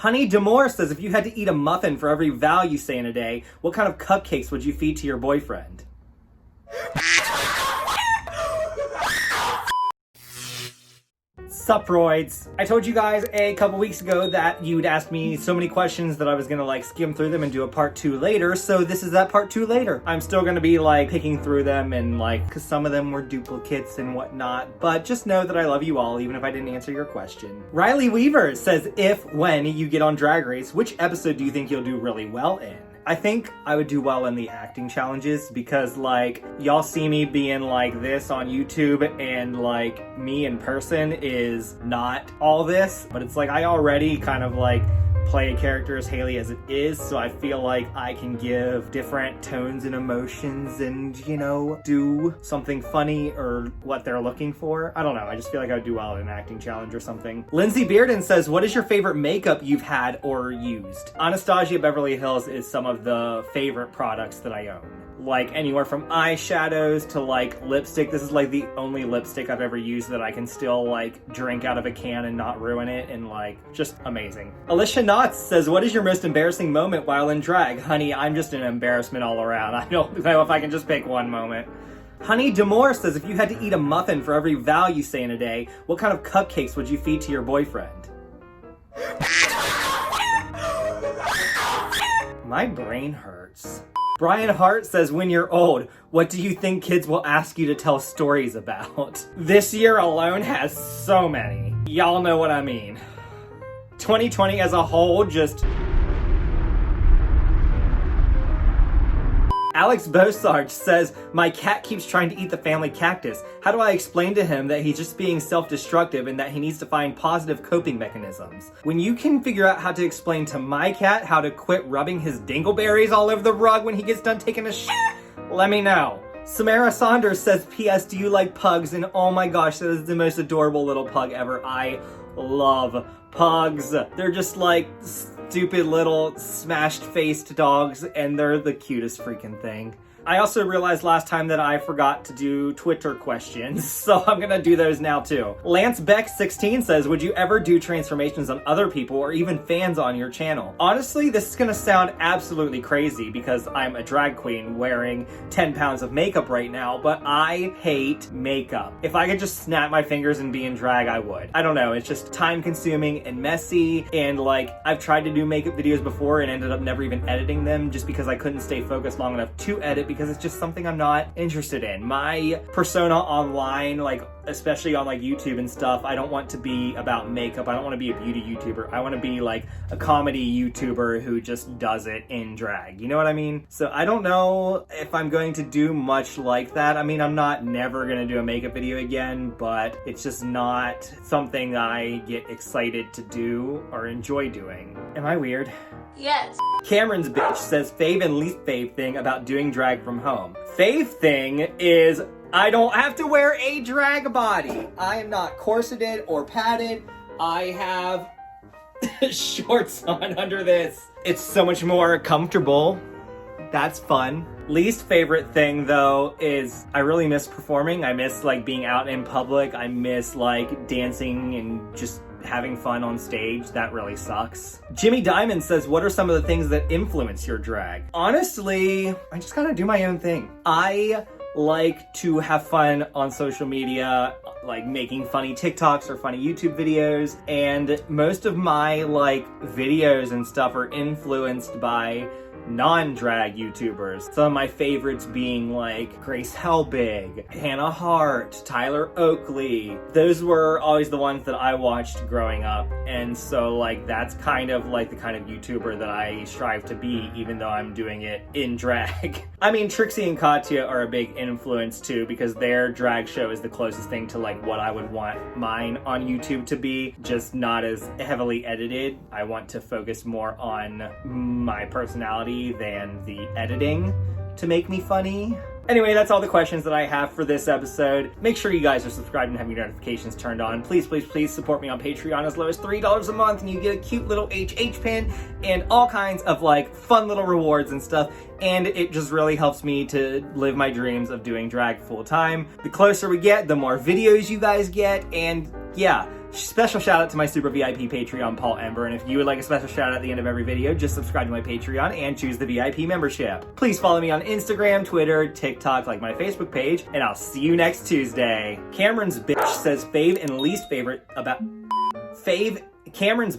Honey Demore says, if you had to eat a muffin for every vow you say in a day, what kind of cupcakes would you feed to your boyfriend? Suproids. I told you guys a couple weeks ago that you'd ask me so many questions that I was gonna skim through them and do a part 2 later, so this is that part 2 later. I'm still gonna be picking through them and cause some of them were duplicates and whatnot, but just know that I love you all even if I didn't answer your question. Riley Weaver says, when you get on Drag Race, which episode do you think you'll do really well in? I think I would do well in the acting challenges because y'all see me being this on YouTube and me in person is not all this, but it's I already kind of play a character as Haley as it is, so I feel like I can give different tones and emotions and, do something funny or what they're looking for. I don't know, I just feel like I would do well in an acting challenge or something. Lindsay Bearden says, what is your favorite makeup you've had or used? Anastasia Beverly Hills is some of the favorite products that I own. Anywhere from eyeshadows to lipstick. This is the only lipstick I've ever used that I can still drink out of a can and not ruin it, and just amazing. Alicia Knotts says, what is your most embarrassing moment while in drag? Honey, I'm just an embarrassment all around. I don't know if I can just pick one moment. Honey Demore says, if you had to eat a muffin for every vow you say in a day, what kind of cupcakes would you feed to your boyfriend? My brain hurts. Brian Hart says, when you're old, what do you think kids will ask you to tell stories about? This year alone has so many. Y'all know what I mean. 2020 as a whole just... Alex Bosarge says, my cat keeps trying to eat the family cactus. How do I explain to him that he's just being self-destructive and that he needs to find positive coping mechanisms? When you can figure out how to explain to my cat how to quit rubbing his dingleberries all over the rug when he gets done taking a shit, let me know. Samara Saunders says, P.S. do you like pugs? And oh my gosh, that is the most adorable little pug ever. I love pugs. They're just stupid little smashed-faced dogs, and they're the cutest freaking thing. I also realized last time that I forgot to do Twitter questions, so I'm gonna do those now too. Lance Beck 16 says, would you ever do transformations on other people or even fans on your channel? Honestly, this is gonna sound absolutely crazy because I'm a drag queen wearing 10 pounds of makeup right now, but I hate makeup. If I could just snap my fingers and be in drag, I would. I don't know, it's just time consuming and messy, and I've tried to do makeup videos before and ended up never even editing them just because I couldn't stay focused long enough to edit because it's just something I'm not interested in. My persona online, especially on YouTube and stuff, I don't want to be about makeup. I don't want to be a beauty YouTuber. I want to be a comedy YouTuber who just does it in drag. You know what I mean? So I don't know if I'm going to do much like that. I mean, I'm not never going to do a makeup video again, but it's just not something that I get excited to do or enjoy doing. Am I weird? Yes. Cameron's bitch says, fave and least fave thing about doing drag from home. Fave thing is I don't have to wear a drag body. I am not corseted or padded. I have shorts on under this. It's so much more comfortable. That's fun. Least favorite thing though is I really miss performing. I miss being out in public. I miss dancing and just having fun on stage. That really sucks. Jimmy Diamond says, what are some of the things that influence your drag? Honestly, I just kind of do my own thing. I like to have fun on social media, making funny TikToks or funny YouTube videos, and most of my videos and stuff are influenced by non-drag YouTubers. Some of my favorites being Grace Helbig, Hannah Hart, Tyler Oakley. Those were always the ones that I watched growing up, and so that's kind of the kind of YouTuber that I strive to be, even though I'm doing it in drag. I mean, Trixie and Katya are a big influence too, because their drag show is the closest thing to what I would want mine on YouTube to be, just not as heavily edited. I want to focus more on my personality than the editing to make me funny. Anyway, that's all the questions that I have for this episode. Make sure you guys are subscribed and have your notifications turned on. Please, please, please support me on Patreon as low as $3 a month, and you get a cute little HH pin and all kinds of fun little rewards and stuff. And it just really helps me to live my dreams of doing drag full time. The closer we get, the more videos you guys get, and yeah, Special shout out to my super VIP Patreon, Paul Ember, and if you would like a special shout out at the end of every video, just subscribe to my Patreon and choose the VIP membership. Please follow me on Instagram, Twitter, TikTok, like my Facebook page, and I'll see you next Tuesday. Cameron's bitch says fave and least favorite about... Cameron's...